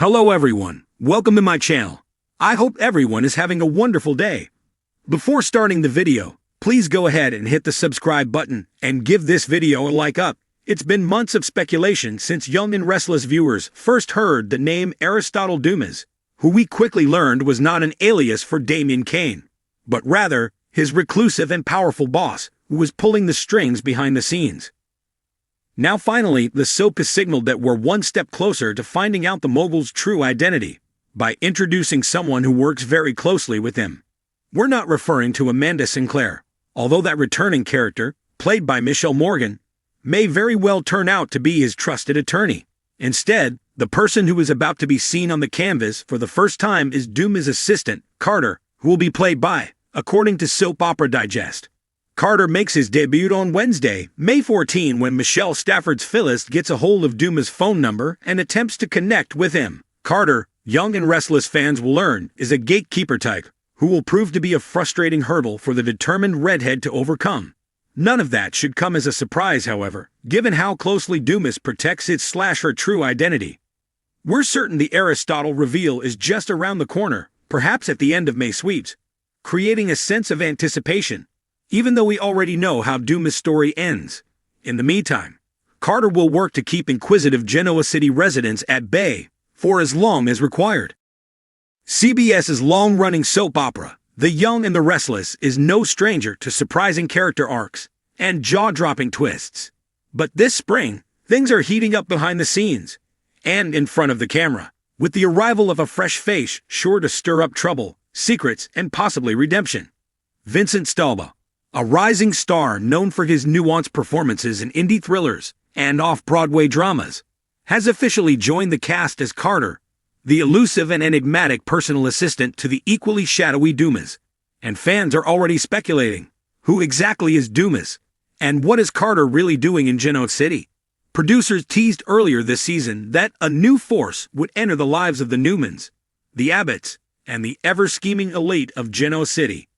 Hello everyone, welcome to my channel. I hope everyone is having a wonderful day. Before starting the video, please go ahead and hit the subscribe button and give this video a like up. It's been months of speculation since young and restless viewers first heard the name Aristotle Dumas, who we quickly learned was not an alias for Damien Kane, but rather his reclusive and powerful boss who was pulling the strings behind the scenes. Now finally, the soap has signaled that we're one step closer to finding out the mogul's true identity by introducing someone who works very closely with him. We're not referring to Amanda Sinclair, although that returning character, played by Michelle Morgan, may very well turn out to be his trusted attorney. Instead, the person who is about to be seen on the canvas for the first time is Dumas' assistant, Carter, who will be played by, according to Soap Opera Digest. Carter makes his debut on Wednesday, May 14, when Michelle Stafford's Phyllis gets a hold of Dumas' phone number and attempts to connect with him. Carter, young and restless fans will learn, is a gatekeeper type who will prove to be a frustrating hurdle for the determined redhead to overcome. None of that should come as a surprise, however, given how closely Dumas protects his/her true identity. We're certain the Aristotle reveal is just around the corner, perhaps at the end of May sweeps, creating a sense of anticipation, even though we already know how Dumas' story ends. In the meantime, Carter will work to keep inquisitive Genoa City residents at bay for as long as required. CBS's long-running soap opera, The Young and the Restless, is no stranger to surprising character arcs and jaw-dropping twists. But this spring, things are heating up behind the scenes and in front of the camera, with the arrival of a fresh face sure to stir up trouble, secrets, and possibly redemption. Vincent Stalba, a rising star known for his nuanced performances in indie thrillers and off-Broadway dramas, has officially joined the cast as Carter, the elusive and enigmatic personal assistant to the equally shadowy Dumas. And fans are already speculating, who exactly is Dumas, and what is Carter really doing in Genoa City? Producers teased earlier this season that a new force would enter the lives of the Newmans, the Abbotts, and the ever-scheming elite of Genoa City.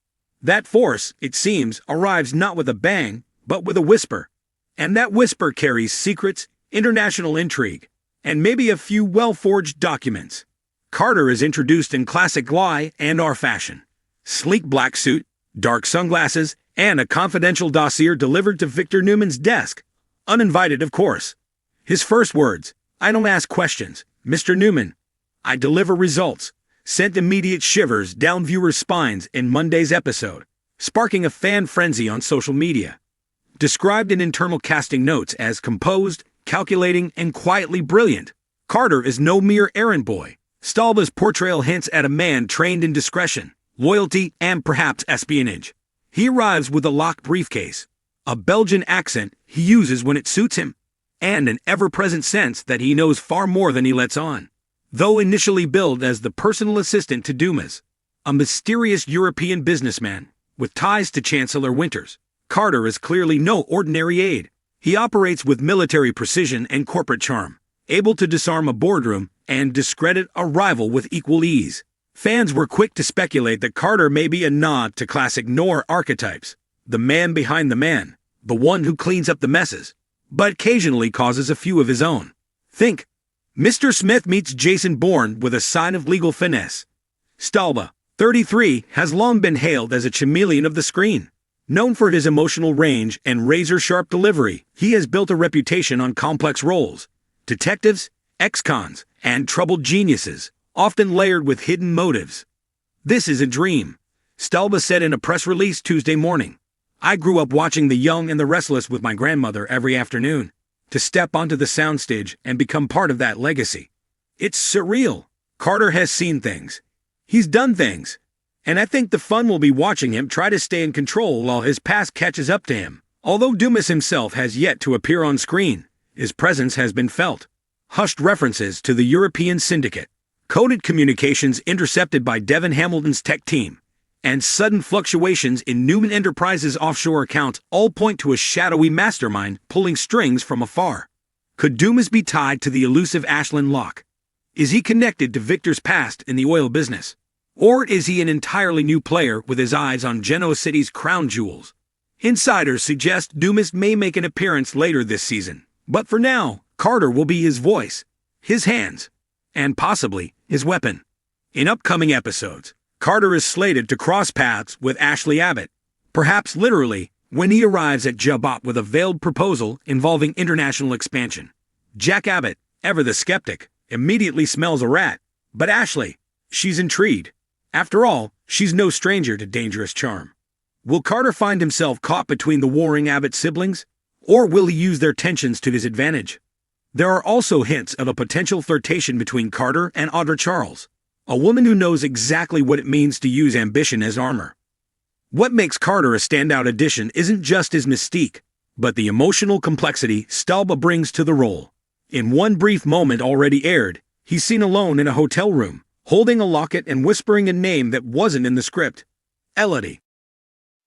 That force, it seems, arrives not with a bang, but with a whisper. And that whisper carries secrets, international intrigue, and maybe a few well-forged documents. Carter is introduced in classic Lie and R fashion. Sleek black suit, dark sunglasses, and a confidential dossier delivered to Victor Newman's desk. Uninvited, of course. His first words, "I don't ask questions, Mr. Newman. I deliver results," sent immediate shivers down viewers' spines in Monday's episode, sparking a fan frenzy on social media. Described in internal casting notes as composed, calculating, and quietly brilliant, Carter is no mere errand boy. Stalba's portrayal hints at a man trained in discretion, loyalty, and perhaps espionage. He arrives with a locked briefcase, a Belgian accent he uses when it suits him, and an ever-present sense that he knows far more than he lets on. Though initially billed as the personal assistant to Dumas, a mysterious European businessman with ties to Chancellor Winters, Carter is clearly no ordinary aide. He operates with military precision and corporate charm, able to disarm a boardroom and discredit a rival with equal ease. Fans were quick to speculate that Carter may be a nod to classic noir archetypes, the man behind the man, the one who cleans up the messes, but occasionally causes a few of his own. Think Mr. Smith meets Jason Bourne with a sign of legal finesse. Stalba, 33, has long been hailed as a chameleon of the screen. Known for his emotional range and razor-sharp delivery, he has built a reputation on complex roles, detectives, ex-cons, and troubled geniuses, often layered with hidden motives. "This is a dream," Stalba said in a press release Tuesday morning. "I grew up watching The Young and the Restless with my grandmother every afternoon. To step onto the soundstage and become part of that legacy, it's surreal." Carter has seen things. He's done things. And I think the fun will be watching him try to stay in control while his past catches up to him. Although Dumas himself has yet to appear on screen, his presence has been felt. Hushed references to the European syndicate, coded communications intercepted by Devin Hamilton's tech team, and sudden fluctuations in Newman Enterprises' offshore accounts all point to a shadowy mastermind pulling strings from afar. Could Dumas be tied to the elusive Ashland Locke? Is he connected to Victor's past in the oil business? Or is he an entirely new player with his eyes on Genoa City's crown jewels? Insiders suggest Dumas may make an appearance later this season, but for now, Carter will be his voice, his hands, and possibly his weapon. In upcoming episodes, Carter is slated to cross paths with Ashley Abbott, perhaps literally, when he arrives at Jabot with a veiled proposal involving international expansion. Jack Abbott, ever the skeptic, immediately smells a rat, but Ashley, she's intrigued. After all, she's no stranger to dangerous charm. Will Carter find himself caught between the warring Abbott siblings, or will he use their tensions to his advantage? There are also hints of a potential flirtation between Carter and Audra Charles, a woman who knows exactly what it means to use ambition as armor. What makes Carter a standout addition isn't just his mystique, but the emotional complexity Stalba brings to the role. In one brief moment already aired, he's seen alone in a hotel room, holding a locket and whispering a name that wasn't in the script. Elodie.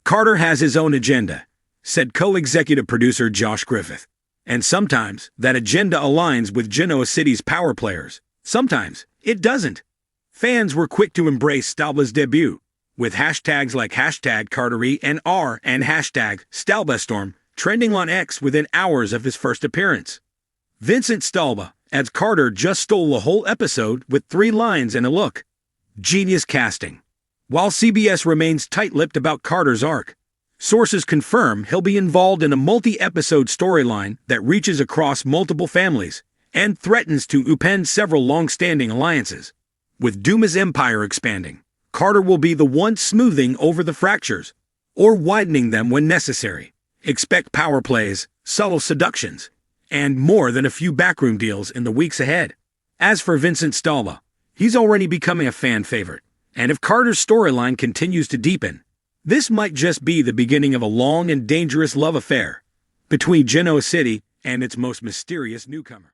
Carter has his own agenda, said co-executive producer Josh Griffith. And sometimes, that agenda aligns with Genoa City's power players. Sometimes, it doesn't. Fans were quick to embrace Stalba's debut, with hashtags like #Cartery and R and #StalbaStorm trending on X within hours of his first appearance. Vincent Stalba adds Carter just stole a whole episode with 3 lines and a look. Genius casting. While CBS remains tight-lipped about Carter's arc, sources confirm he'll be involved in a multi-episode storyline that reaches across multiple families and threatens to upend several long-standing alliances. With Duma's empire expanding, Carter will be the one smoothing over the fractures, or widening them when necessary. Expect power plays, subtle seductions, and more than a few backroom deals in the weeks ahead. As for Vincent Stalba, he's already becoming a fan favorite, and if Carter's storyline continues to deepen, this might just be the beginning of a long and dangerous love affair between Genoa City and its most mysterious newcomer.